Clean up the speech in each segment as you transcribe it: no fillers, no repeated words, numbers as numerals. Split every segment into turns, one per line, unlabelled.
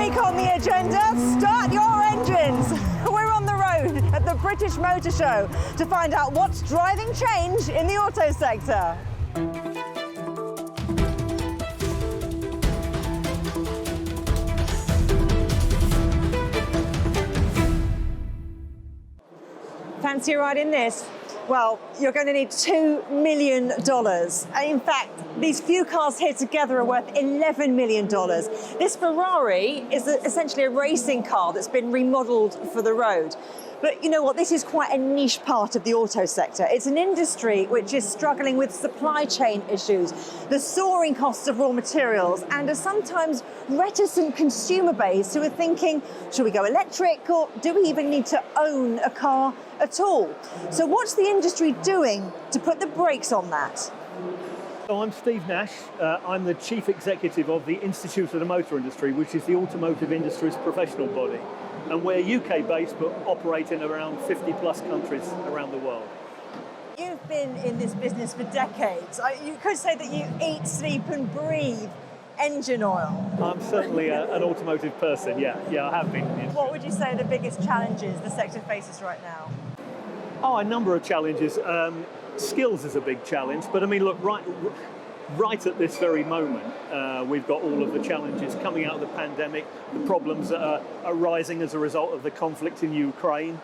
week on the agenda, start your engines. We're on the road at the British Motor Show to find out what's driving change in the auto sector. Fancy a ride in this? Well, you're going to need $2 million. In fact, these few cars here together are worth $11 million. This Ferrari is essentially a racing car that's been remodeled for the road. But you know what, this is quite a niche part of the auto sector. It's an industry which is struggling with supply chain issues, the soaring costs of raw materials, and a sometimes reticent consumer base who are thinking, should we go electric, or do we even need to own a car at all? So what's the industry doing to put the brakes on that?
So I'm Steve Nash. I'm the Chief Executive of the Institute of the Motor Industry, which is the automotive industry's professional body. And we're UK-based, but operate in around 50 plus countries around the world.
You've been in this business for decades. You could say that you eat, sleep and breathe engine oil.
I'm certainly an automotive person, yeah, I have been.
What would you say are the biggest challenges the sector faces right now?
Oh, a number of challenges. Skills is a big challenge, but I mean, look, right at this very moment, we've got all of the challenges coming out of the pandemic, the problems that are arising as a result of the conflict in Ukraine.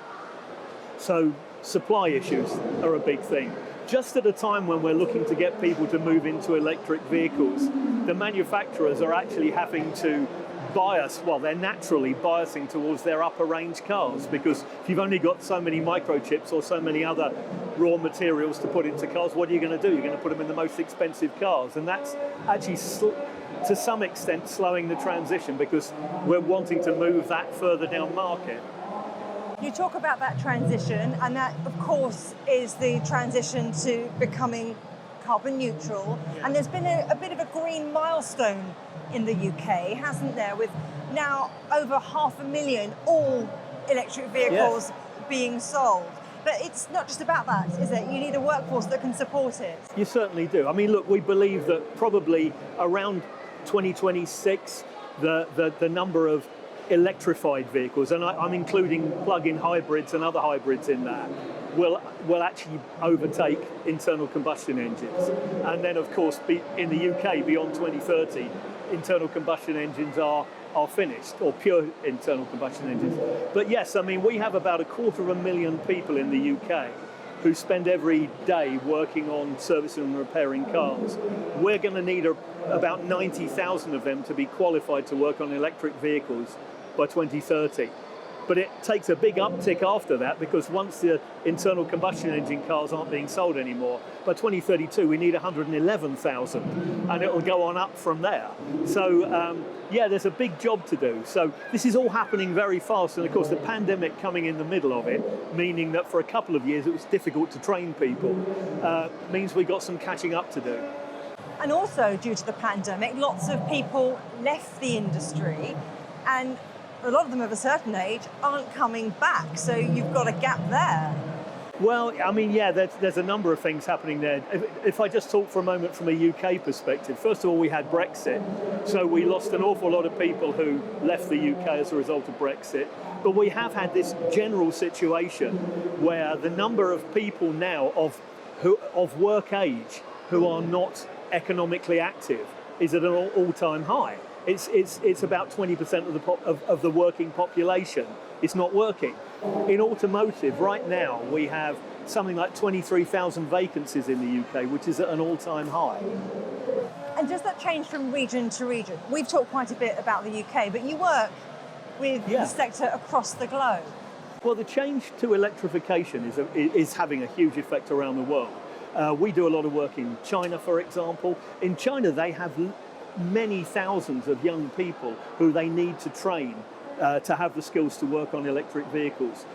So supply issues are a big thing. Just at a time when we're looking to get people to move into electric vehicles, the manufacturers are actually having to bias, well, they're naturally biasing towards their upper range cars, because if you've only got so many microchips or so many other raw materials to put into cars, what are you going to do? You're going to put them in the most expensive cars, and that's actually to some extent slowing the transition, because we're wanting to move that further down market.
You talk about that transition, and that of course is the transition to becoming carbon neutral, and there's been a bit of a green milestone in the UK, hasn't there, with now over 500,000 all electric vehicles being sold. But it's not just about that, is it? You need a workforce that can support it.
You certainly do. I mean, look, we believe that probably around 2026, the number of electrified vehicles, and I'm including plug-in hybrids and other hybrids in that, will actually overtake internal combustion engines. And then, of course, in the UK, beyond 2030, internal combustion engines are finished, or pure internal combustion engines. But yes, I mean, we have about 250,000 people in the UK who spend every day working on servicing and repairing cars. We're going to need about 90,000 of them to be qualified to work on electric vehicles by 2030. But it takes a big uptick after that, because once the internal combustion engine cars aren't being sold anymore, by 2032 we need 111,000, and it will go on up from there. So yeah, there's a big job to do. So this is all happening very fast, and of course the pandemic coming in the middle of it, meaning that for a couple of years it was difficult to train people, means we got some catching up to do.
And also, due to the pandemic, lots of people left the industry, and a lot of them of a certain age aren't coming back, so you've got a gap there.
Well, I mean, yeah, there's a number of things happening there. If I just talk for a moment from a UK perspective, first of all, we had Brexit, so we lost an awful lot of people who left the UK as a result of Brexit. But we have had this general situation where the number of people now of work age who are not economically active is at an all-time high. It's about 20% of the working population is not working. In automotive, right now, we have something like 23,000 vacancies in the UK, which is at an all-time high.
And does that change from region to region? We've talked quite a bit about the UK, but you work with the sector across the globe.
Well, the change to electrification is having a huge effect around the world. We do a lot of work in China, for example. In China, they have many thousands of young people who they need to train to have the skills to work on electric vehicles.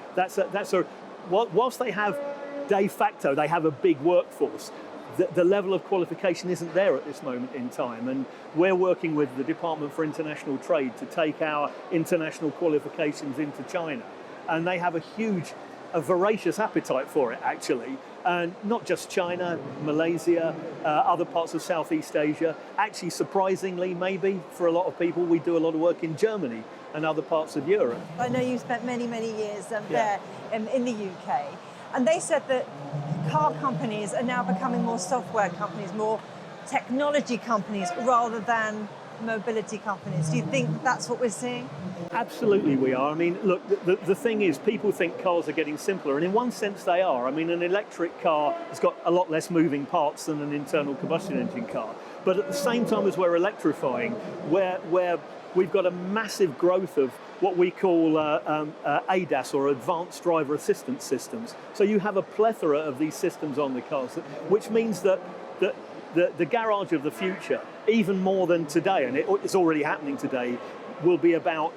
Whilst they have de facto, they have a big workforce, the level of qualification isn't there at this moment in time, and we're working with the Department for International Trade to take our international qualifications into China, and they have a voracious appetite for it, actually, And not just China, Malaysia, other parts of Southeast Asia. Actually, surprisingly, maybe for a lot of people, we do a lot of work in Germany and other parts of Europe.
I know you've spent many, many years there in the UK. And they said that car companies are now becoming more software companies, more technology companies, rather than mobility companies. Do you think that's what we're seeing?
Absolutely we are. I mean, look, the thing is, people think cars are getting simpler, and in one sense they are. I mean, an electric car has got a lot less moving parts than an internal combustion engine car. But at the same time as we're electrifying, where we've got a massive growth of what we call ADAS, or Advanced Driver Assistance Systems. So you have a plethora of these systems on the cars, which means that the garage of the future, even more than today, and it's already happening today, will be about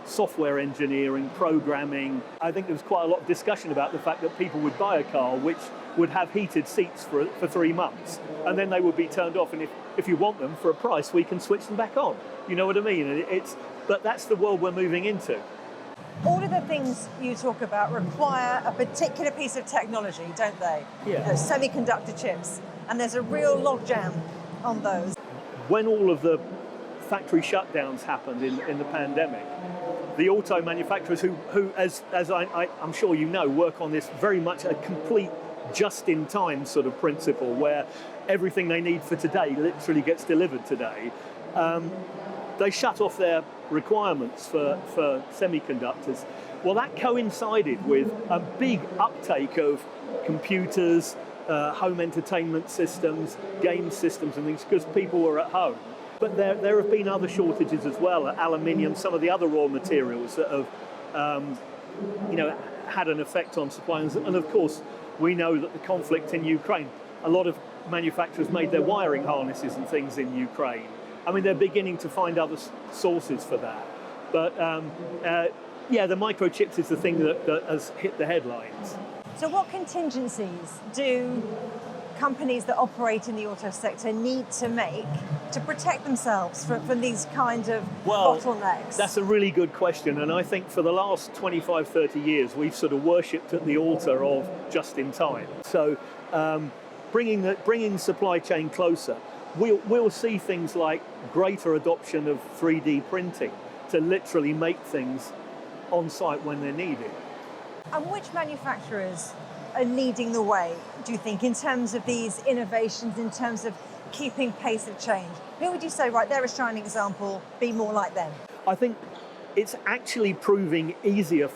software engineering, programming. I think there was quite a lot of discussion about the fact that people would buy a car which would have heated seats for 3 months, and then they would be turned off, and if you want them for a price, we can switch them back on. You know what I mean? But that's the world we're moving into.
All of the things you talk about require a particular piece of technology, don't they?
Yeah.
Those semiconductor chips, and there's a real logjam on those.
When all of the factory shutdowns happened in the pandemic, the auto manufacturers who as I'm sure you know, work on this very much a complete just-in-time sort of principle, where everything they need for today literally gets delivered today. They shut off their requirements for semiconductors. Well, that coincided with a big uptake of computers, home entertainment systems, game systems and things, because people were at home. But there have been other shortages as well, aluminium, some of the other raw materials that have had an effect on supply. And of course, we know that the conflict in Ukraine, a lot of manufacturers made their wiring harnesses and things in Ukraine. I mean, they're beginning to find other sources for that. But the microchips is the thing that has hit the headlines.
So what contingencies do companies that operate in the auto sector need to make to protect themselves from these kind of bottlenecks?
That's a really good question, and I think for the last 25, 30 years we've sort of worshipped at the altar of just in time. So bringing the supply chain closer, we'll see things like greater adoption of 3D printing to literally make things on site when they're needed.
And which manufacturers are leading the way, do you think, in terms of these innovations, in terms of keeping pace of change? Who would you say, right, they're a shining example, be more like them?
I think it's actually proving easier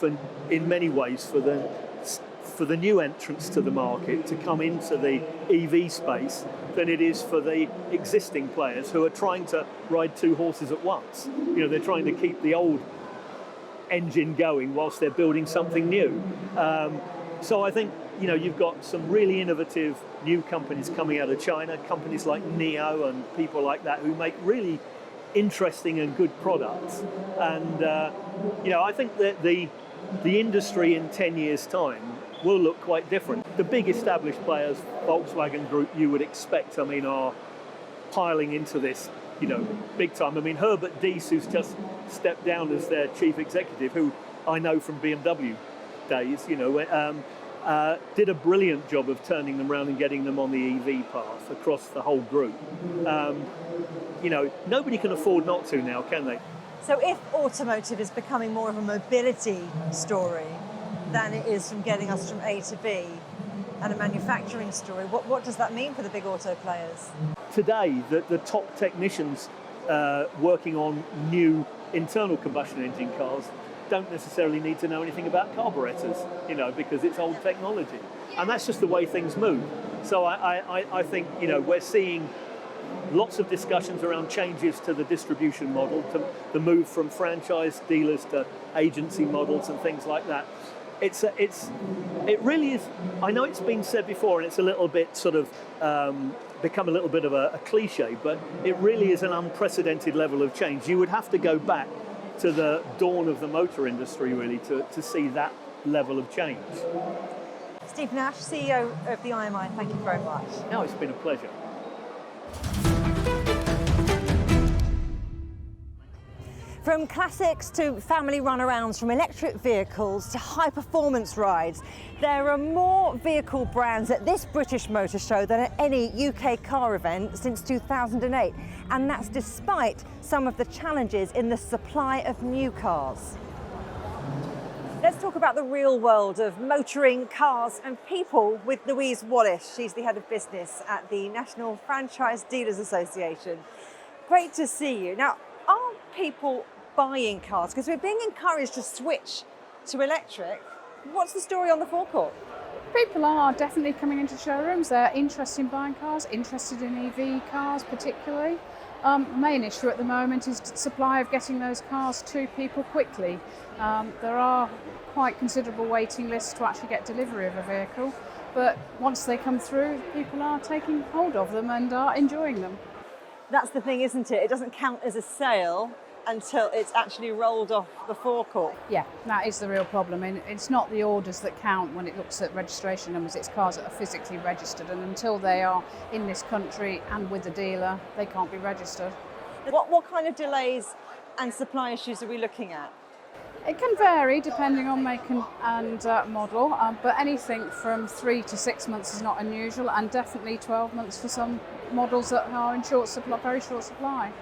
in many ways for the new entrants to the market to come into the EV space than it is for the existing players who are trying to ride two horses at once. You know, they're trying to keep the old engine going whilst they're building something new. So I think, you know, you've got some really innovative new companies coming out of China, companies like NIO and people like that who make really interesting and good products. And, I think that the industry in 10 years' time will look quite different. The big established players, Volkswagen Group, you would expect, are piling into this, big time. I mean, Herbert Diess, who's just stepped down as their chief executive, who I know from BMW days, did a brilliant job of turning them around and getting them on the EV path across the whole group. Nobody can afford not to now, can they?
So if automotive is becoming more of a mobility story than it is from getting us from A to B, and a manufacturing story, what does that mean for the big auto players? Today,
the top technicians working on new internal combustion engine cars don't necessarily need to know anything about carburetors, because it's old technology. And that's just the way things move. So I think, we're seeing lots of discussions around changes to the distribution model, to the move from franchise dealers to agency models and things like that. It really is. I know it's been said before, and it's a little bit sort of become a little bit of a cliche, but it really is an unprecedented level of change. You would have to go back to the dawn of the motor industry, really, to see that level of change.
Steve Nash, CEO of the IMI, thank you very much.
No, it's been a pleasure.
From classics to family runarounds, from electric vehicles to high-performance rides, there are more vehicle brands at this British Motor Show than at any UK car event since 2008, and that's despite some of the challenges in the supply of new cars. Let's talk about the real world of motoring, cars and people with Louise Wallace. She's the head of business at the National Franchise Dealers Association. Great to see you. Now, are people buying cars? Because we're being encouraged to switch to electric. What's the story on the forecourt?
People are definitely coming into showrooms. They're interested in buying cars, interested in EV cars particularly. Main issue at the moment is supply of getting those cars to people quickly. There are quite considerable waiting lists to actually get delivery of a vehicle, but once they come through, people are taking hold of them and are enjoying them.
That's the thing, isn't it? It doesn't count as a sale until it's actually rolled off the forecourt.
Yeah, that is the real problem. And it's not the orders that count when it looks at registration numbers, it's cars that are physically registered, and until they are in this country and with the dealer, they can't be registered.
What kind of delays and supply issues are we looking at?
It can vary depending on make and model, but anything from 3 to 6 months is not unusual, and definitely 12 months for some models that are in short supply, very short supply.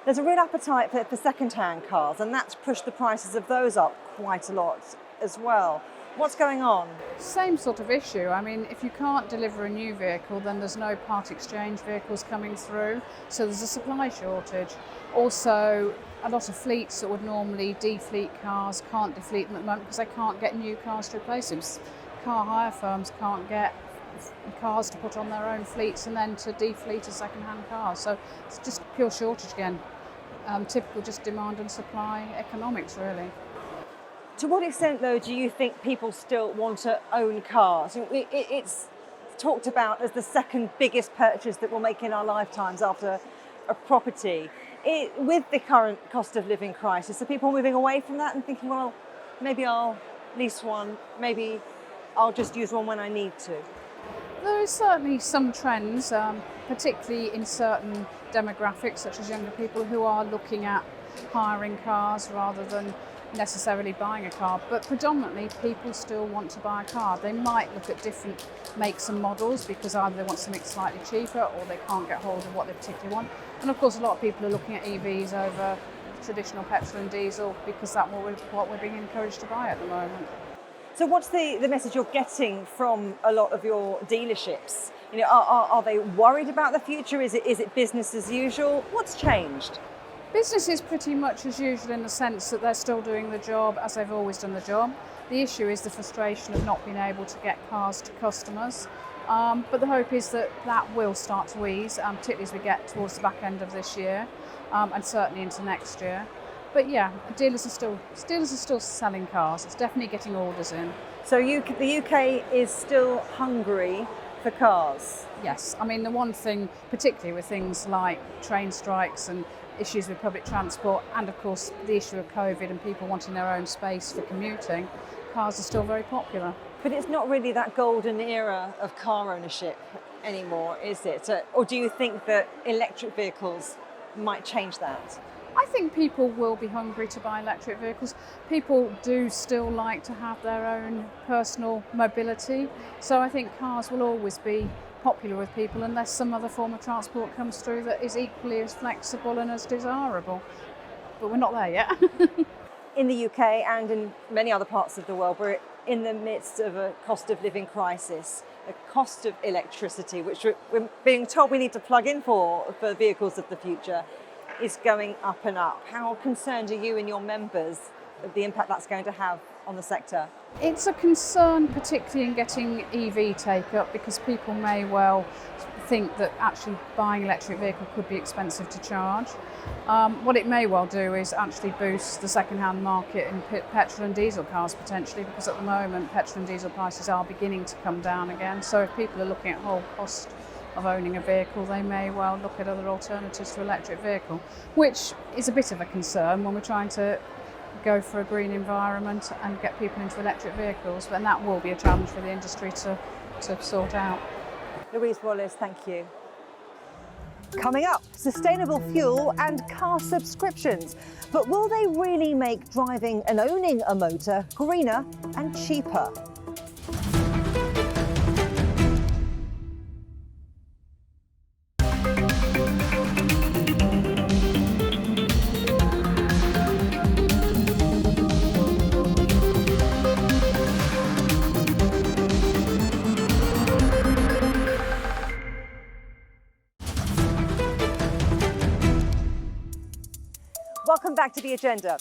There's a real appetite for second-hand cars, and that's pushed the prices of those up quite a lot as well. What's going on?
Same sort of issue. I mean, if you can't deliver a new vehicle, then there's no part exchange vehicles coming through, so there's a supply shortage. Also, a lot of fleets that would normally defleet cars can't defleet them at the moment because they can't get new cars to replace them. Car hire firms can't get cars to put on their own fleets and then to defleet a second-hand car. So it's just pure shortage again. Typical just demand and supply economics, really.
To what extent, though, do you think people still want to own cars? It's talked about as the second biggest purchase that we'll make in our lifetimes after a property. With the current cost of living crisis, are people moving away from that and thinking, well, maybe I'll lease one, maybe I'll just use one when I need to?
There is certainly some trends, particularly in certain demographics, such as younger people who are looking at hiring cars rather than necessarily buying a car, but predominantly people still want to buy a car. They might look at different makes and models because either they want something slightly cheaper or they can't get hold of what they particularly want. And of course a lot of people are looking at EVs over traditional petrol and diesel because that's what we're being encouraged to buy at the moment.
So what's the message you're getting from a lot of your dealerships? You know, are they worried about the future? Is it business as usual? What's changed?
Business is pretty much as usual in the sense that they're still doing the job as they've always done the job. The issue is the frustration of not being able to get cars to customers. But the hope is that that will start to ease, particularly as we get towards the back end of this year and certainly into next year. But yeah, dealers are still selling cars. It's definitely getting orders in.
So the UK is still hungry for cars?
Yes. I mean, the one thing, particularly with things like train strikes and issues with public transport, and of course the issue of COVID and people wanting their own space for commuting, cars are still very popular.
But it's not really that golden era of car ownership anymore, is it? Or do you think that electric vehicles might change that?
I think people will be hungry to buy electric vehicles. People do still like to have their own personal mobility, so I think cars will always be popular with people unless some other form of transport comes through that is equally as flexible and as desirable. But we're not there yet.
In the UK and in many other parts of the world, we're in the midst of a cost of living crisis. The cost of electricity, which we're being told we need to plug in for vehicles of the future, is going up and up. How concerned are you and your members of the impact that's going to have on the sector?
It's a concern, particularly in getting EV take-up, because people may well think that actually buying an electric vehicle could be expensive to charge. What it may well do is actually boost the second-hand market in petrol and diesel cars potentially, because at the moment petrol and diesel prices are beginning to come down again. So if people are looking at whole cost of owning a vehicle, they may well look at other alternatives to electric vehicle, which is a bit of a concern when we're trying to go for a green environment and get people into electric vehicles, but that will be a challenge for the industry to sort out.
Louise Wallace, thank you. Coming up, sustainable fuel and car subscriptions. But will they really make driving and owning a motor greener and cheaper? Welcome back to The Agenda.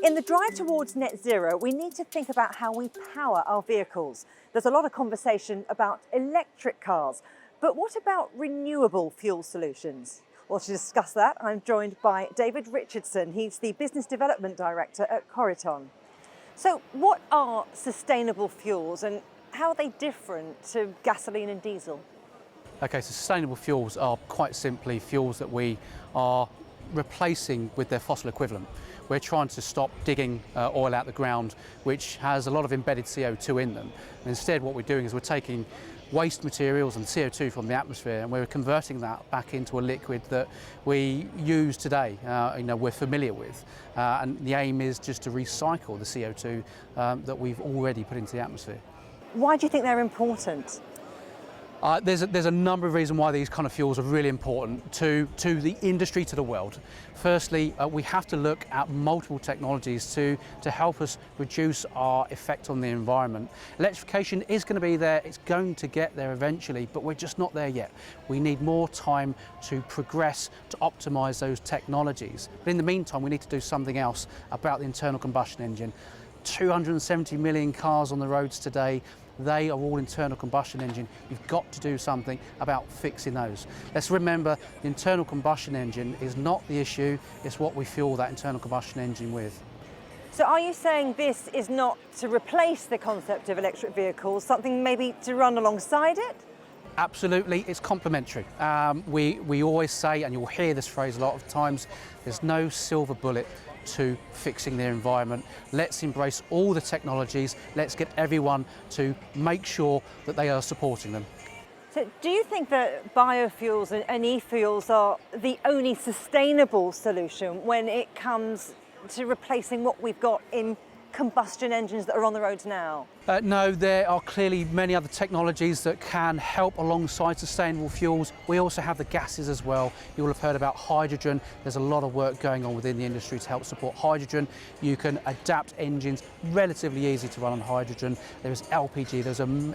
In the drive towards net zero, we need to think about how we power our vehicles. There's a lot of conversation about electric cars, but what about renewable fuel solutions? Well, to discuss that, I'm joined by David Richardson. He's the Business Development Director at Coryton. So what are sustainable fuels and how are they different to gasoline and diesel?
Okay, so sustainable fuels are quite simply fuels that we are replacing with their fossil equivalent. We're trying to stop digging oil out the ground, which has a lot of embedded CO2 in them. And instead what we're doing is we're taking waste materials and CO2 from the atmosphere and we're converting that back into a liquid that we use today, we're familiar with. And the aim is just to recycle the CO2 that we've already put into the atmosphere.
Why do you think they're important?
There's a number of reasons why these kind of fuels are really important to the industry, to the world. Firstly, we have to look at multiple technologies to help us reduce our effect on the environment. Electrification is going to be there, it's going to get there eventually, but we're just not there yet. We need more time to progress, to optimise those technologies. But in the meantime, we need to do something else about the internal combustion engine. 270 million cars on the roads today. They are all internal combustion engine. You've got to do something about fixing those. Let's remember the internal combustion engine is not the issue, it's what we fuel that internal combustion engine with.
So are you saying this is not to replace the concept of electric vehicles, something maybe to run alongside it?
Absolutely, it's complementary. We always say, and you'll hear this phrase a lot of times, there's no silver bullet to fixing their environment. Let's embrace all the technologies. Let's get everyone to make sure that they are supporting them.
So do you think that biofuels and e-fuels are the only sustainable solution when it comes to replacing what we've got in combustion engines that are on the roads now?
No, there are clearly many other technologies that can help alongside sustainable fuels. We also have the gases as well. You'll have heard about hydrogen. There's a lot of work going on within the industry to help support hydrogen. You can adapt engines relatively easy to run on hydrogen. There's LPG,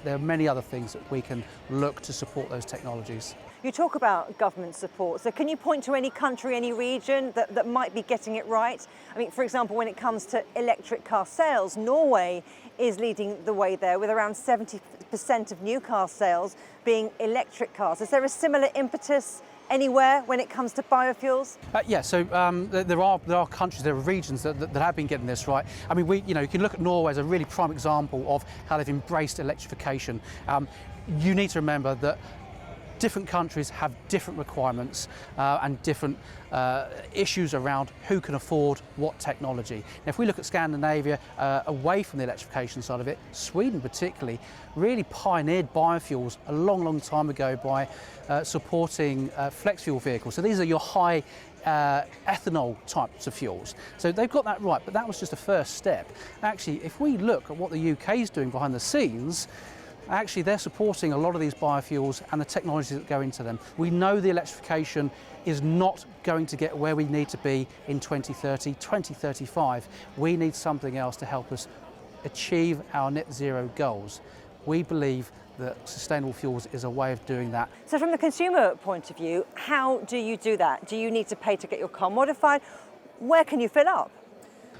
there are many other things that we can look to support those technologies.
You talk about government support, so can you point to any country, any region that might be getting it right? I mean, for example, when it comes to electric car sales, Norway is leading the way there with around 70% of new car sales being electric cars. Is there a similar impetus anywhere when it comes to biofuels?
Yeah, so there are countries, there are regions that have been getting this right. I mean, you can look at Norway as a really prime example of how they've embraced electrification. You need to remember that different countries have different requirements and different issues around who can afford what technology. Now, if we look at Scandinavia, away from the electrification side of it, Sweden particularly really pioneered biofuels a long time ago by supporting flex fuel vehicles. So these are your high ethanol types of fuels. So they've got that right, but that was just a first step. Actually, if we look at what the UK is doing behind the scenes, actually they're supporting a lot of these biofuels and the technologies that go into them. We know the electrification is not going to get where we need to be in 2030, 2035. We need something else to help us achieve our net zero goals. We believe that sustainable fuels is a way of doing that.
So from the consumer point of view, how do you do that? Do you need to pay to get your car modified? Where can you fill up?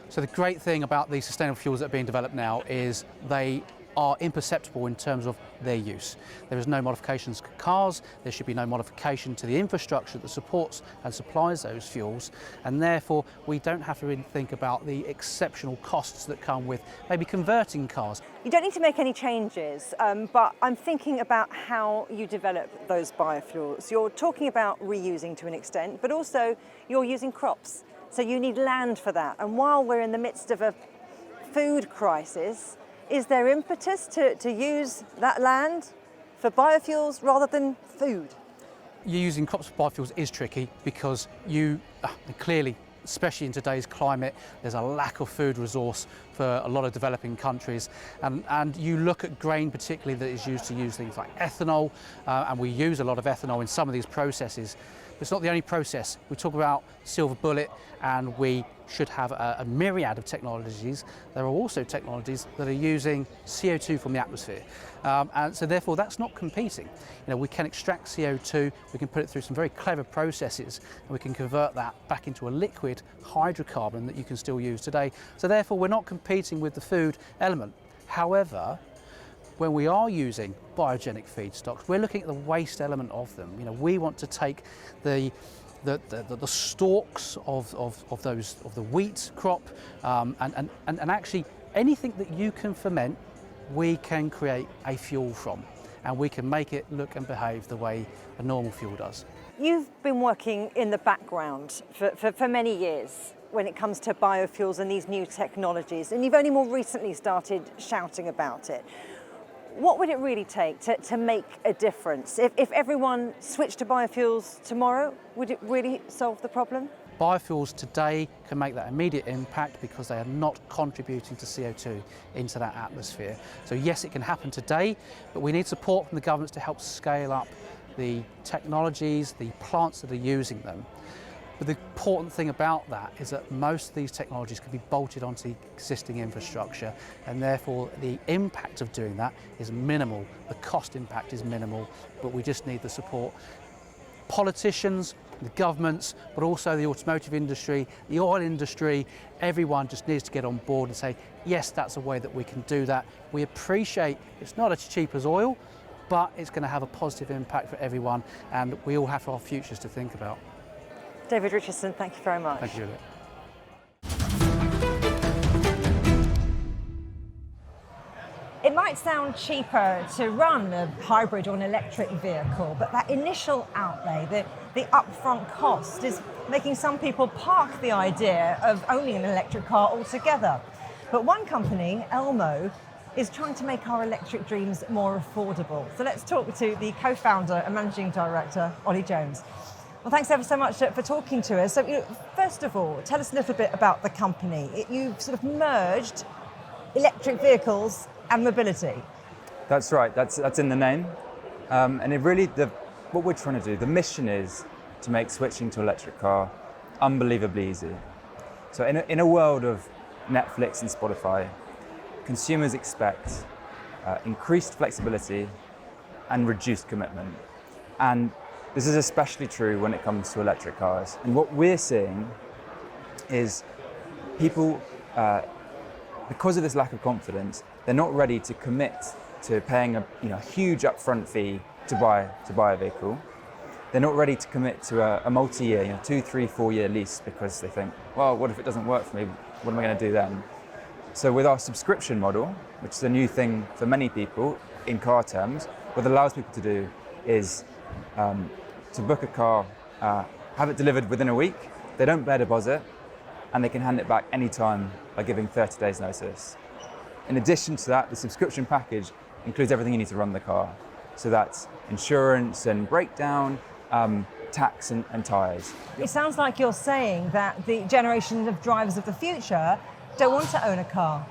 So the great thing about these sustainable fuels that are being developed now is they are imperceptible in terms of their use. There is no modifications to cars, there should be no modification to the infrastructure that supports and supplies those fuels, and therefore we don't have to really think about the exceptional costs that come with maybe converting cars.
You don't need to make any changes, but I'm thinking about how you develop those biofuels. You're talking about reusing to an extent, but also you're using crops. So you need land for that. And while we're in the midst of a food crisis, is there impetus to use that land for biofuels rather than food?
using crops for biofuels is tricky because clearly, especially in today's climate, there's a lack of food resource for a lot of developing countries. And you look at grain particularly that is used to use things like ethanol, and we use a lot of ethanol in some of these processes. But it's not the only process. We talk about silver bullet, and we should have a myriad of technologies. There are also technologies that are using CO2 from the atmosphere. And so therefore that's not competing. We can extract CO2, we can put it through some very clever processes, and we can convert that back into a liquid hydrocarbon that you can still use today. So therefore we're not competing with the food element. However, when we are using biogenic feedstocks, we're looking at the waste element of them. We want to take the stalks of the wheat crop, and actually anything that you can ferment, we can create a fuel from, and we can make it look and behave the way a normal fuel does.
You've been working in the background for many years when it comes to biofuels and these new technologies, and you've only more recently started shouting about it. What would it really take to make a difference? If everyone switched to biofuels tomorrow, would it really solve the problem?
Biofuels today can make that immediate impact because they are not contributing to CO2 into that atmosphere. So yes, it can happen today, but we need support from the governments to help scale up the technologies, the plants that are using them. But the important thing about that is that most of these technologies can be bolted onto existing infrastructure, and therefore the impact of doing that is minimal. The cost impact is minimal, but we just need the support. Politicians, the governments, but also the automotive industry, the oil industry, everyone just needs to get on board and say, yes, that's a way that we can do that. We appreciate it's not as cheap as oil, but it's going to have a positive impact for everyone, and we all have our futures to think about.
David Richardson, thank you very much.
Thank you, Juliet.
It might sound cheaper to run a hybrid or an electric vehicle, but that initial outlay, the upfront cost, is making some people park the idea of owning an electric car altogether. But one company, Elmo, is trying to make our electric dreams more affordable. So let's talk to the co-founder and managing director, Ollie Jones. Well, thanks ever so much for talking to us. So, first of all, tell us a little bit about the company. You've sort of merged electric vehicles and mobility.
That's right. That's in the name. And it really, what we're trying to do, the mission is to make switching to electric car unbelievably easy. So, in a world of Netflix and Spotify, consumers expect increased flexibility and reduced commitment. And this is especially true when it comes to electric cars. And what we're seeing is people, because of this lack of confidence, they're not ready to commit to paying a huge upfront fee to buy a vehicle. They're not ready to commit to a multi-year, 2, 3, 4 year lease because they think, well, what if it doesn't work for me? What am I going to do then? So with our subscription model, which is a new thing for many people in car terms, what it allows people to do is to book a car, have it delivered within a week, they don't bear deposit, and they can hand it back anytime by giving 30 days notice. In addition to that, the subscription package includes everything you need to run the car. So that's insurance and breakdown, tax and tyres.
It sounds like you're saying that the generation of drivers of the future don't want to own a car.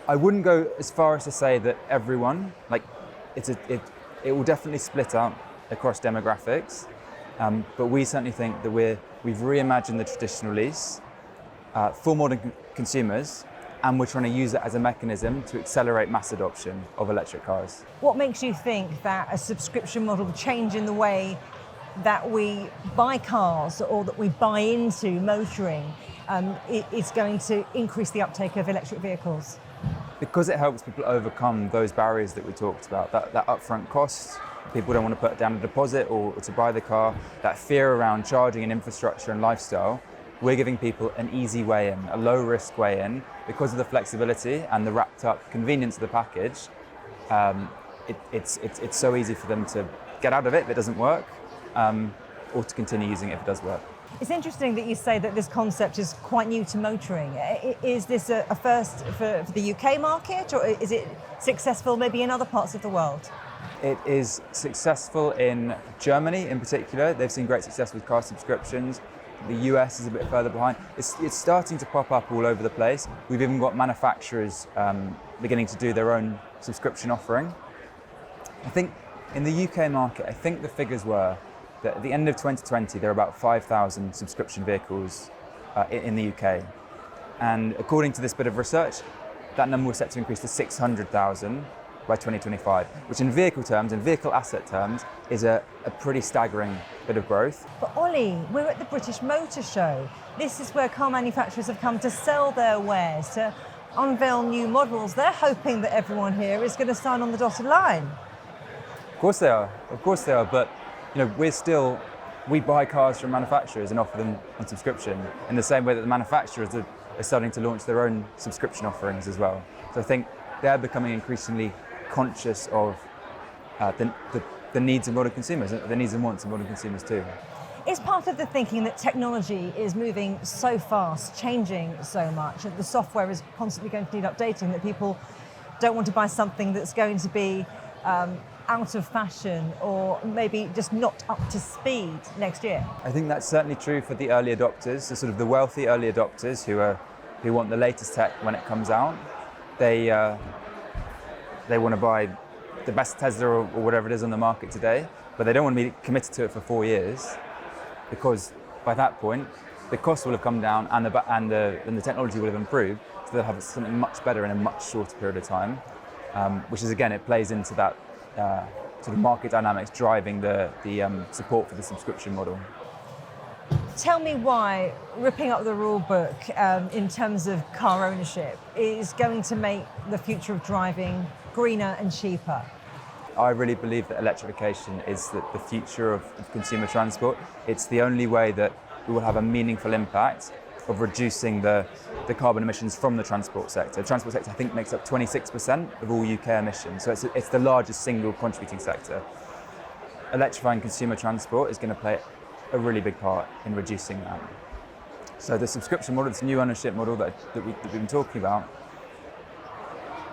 I wouldn't go as far as to say that everyone, it will definitely split up across demographics, but we certainly think that we've reimagined the traditional lease for modern consumers, and we're trying to use it as a mechanism to accelerate mass adoption of electric cars.
What makes you think that a subscription model change in the way that we buy cars or that we buy into motoring is going to increase the uptake of electric vehicles?
Because it helps people overcome those barriers that we talked about, that upfront cost. People don't want to put down a deposit or to buy the car, that fear around charging and infrastructure and lifestyle. We're giving people an easy way in, a low risk way in, because of the flexibility and the wrapped up convenience of the package. It's so easy for them to get out of it if it doesn't work, or to continue using it if it does work.
It's interesting that you say that this concept is quite new to motoring. Is this a first for the UK market, or is it successful maybe in other parts of the world?
It is successful in Germany in particular. They've seen great success with car subscriptions. The US is a bit further behind. It's starting to pop up all over the place. We've even got manufacturers beginning to do their own subscription offering. I think in the UK market, I think the figures were that at the end of 2020, there were about 5,000 subscription vehicles in the UK. And according to this bit of research, that number was set to increase to 600,000 by 2025, which in vehicle terms, in vehicle asset terms, is a pretty staggering bit of growth.
But Ollie, we're at the British Motor Show. This is where car manufacturers have come to sell their wares, to unveil new models. They're hoping that everyone here is going to sign on the dotted line.
Of course they are, but we buy cars from manufacturers and offer them on subscription in the same way that the manufacturers are starting to launch their own subscription offerings as well. So I think they're becoming increasingly conscious of the needs of modern consumers, the needs and wants of modern consumers too.
Is part of the thinking that technology is moving so fast, changing so much, that the software is constantly going to need updating, that people don't want to buy something that's going to be out of fashion or maybe just not up to speed next year?
I think that's certainly true for the early adopters, the sort of the wealthy early adopters who want the latest tech when it comes out. They want to buy the best Tesla or whatever it is on the market today, but they don't want to be committed to it for 4 years, because by that point the cost will have come down and the technology will have improved, so they'll have something much better in a much shorter period of time, which is, again, it plays into that sort of market dynamics driving the support for the subscription model.
Tell me why ripping up the rule book in terms of car ownership is going to make the future of driving greener and cheaper.
I really believe that electrification is the future of consumer transport. It's the only way that we will have a meaningful impact of reducing the carbon emissions from the transport sector. The transport sector, I think, makes up 26% of all UK emissions, so it's the largest single contributing sector. Electrifying consumer transport is going to play a really big part in reducing that. So the subscription model, this new ownership model that we've been talking about,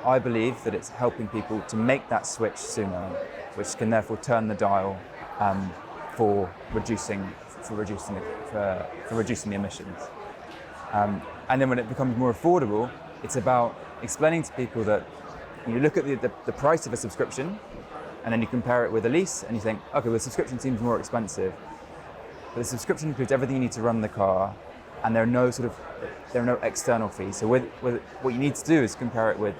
I believe that it's helping people to make that switch sooner, which can therefore turn the dial for reducing the emissions. And then when it becomes more affordable, it's about explaining to people that you look at the price of a subscription, and then you compare it with a lease, and you think, okay, well, the subscription seems more expensive. But the subscription includes everything you need to run the car, and there are no external fees. So with what you need to do is compare it with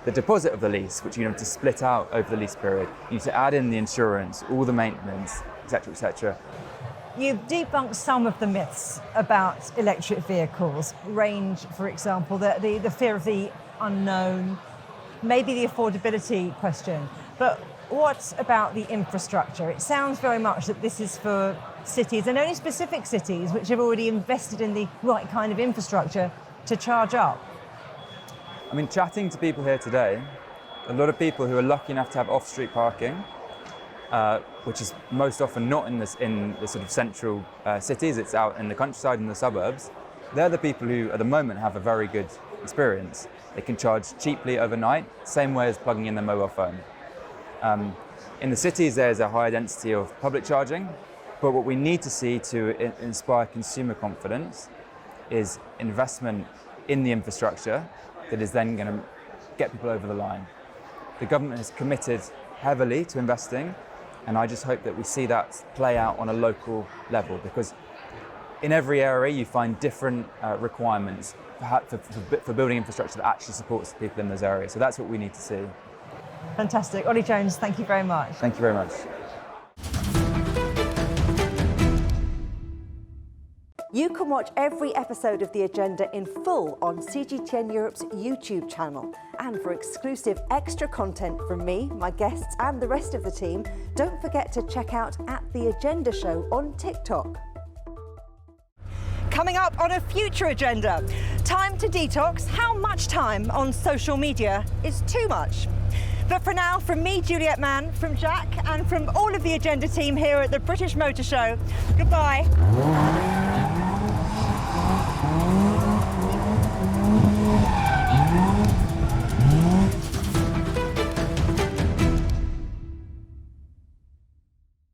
the deposit of the lease, which you need to split out over the lease period. You need to add in the insurance, all the maintenance, etc., etc.
You've debunked some of the myths about electric vehicles, range, for example, the fear of the unknown, maybe the affordability question. But what about the infrastructure? It sounds very much that this is for cities, and only specific cities which have already invested in the right kind of infrastructure to charge up.
I mean, chatting to people here today, a lot of people who are lucky enough to have off-street parking, which is most often not in the sort of central cities, it's out in the countryside and the suburbs, they're the people who at the moment have a very good experience. They can charge cheaply overnight, same way as plugging in their mobile phone. In the cities there's a higher density of public charging, but what we need to see to inspire consumer confidence is investment in the infrastructure that is then going to get people over the line. The government has committed heavily to investing, and I just hope that we see that play out on a local level, because in every area you find different requirements for building infrastructure that actually supports the people in those areas. So that's what we need to see.
Fantastic. Ollie Jones, thank you very much.
Thank you very much.
You can watch every episode of The Agenda in full on CGTN Europe's YouTube channel. And for exclusive extra content from me, my guests and the rest of the team, don't forget to check out The Agenda Show on TikTok. Coming up on a future agenda, time to detox. How much time on social media is too much? But for now, from me, Juliet, Mann, from Jack, and from all of the Agenda team here at the British Motor Show, goodbye.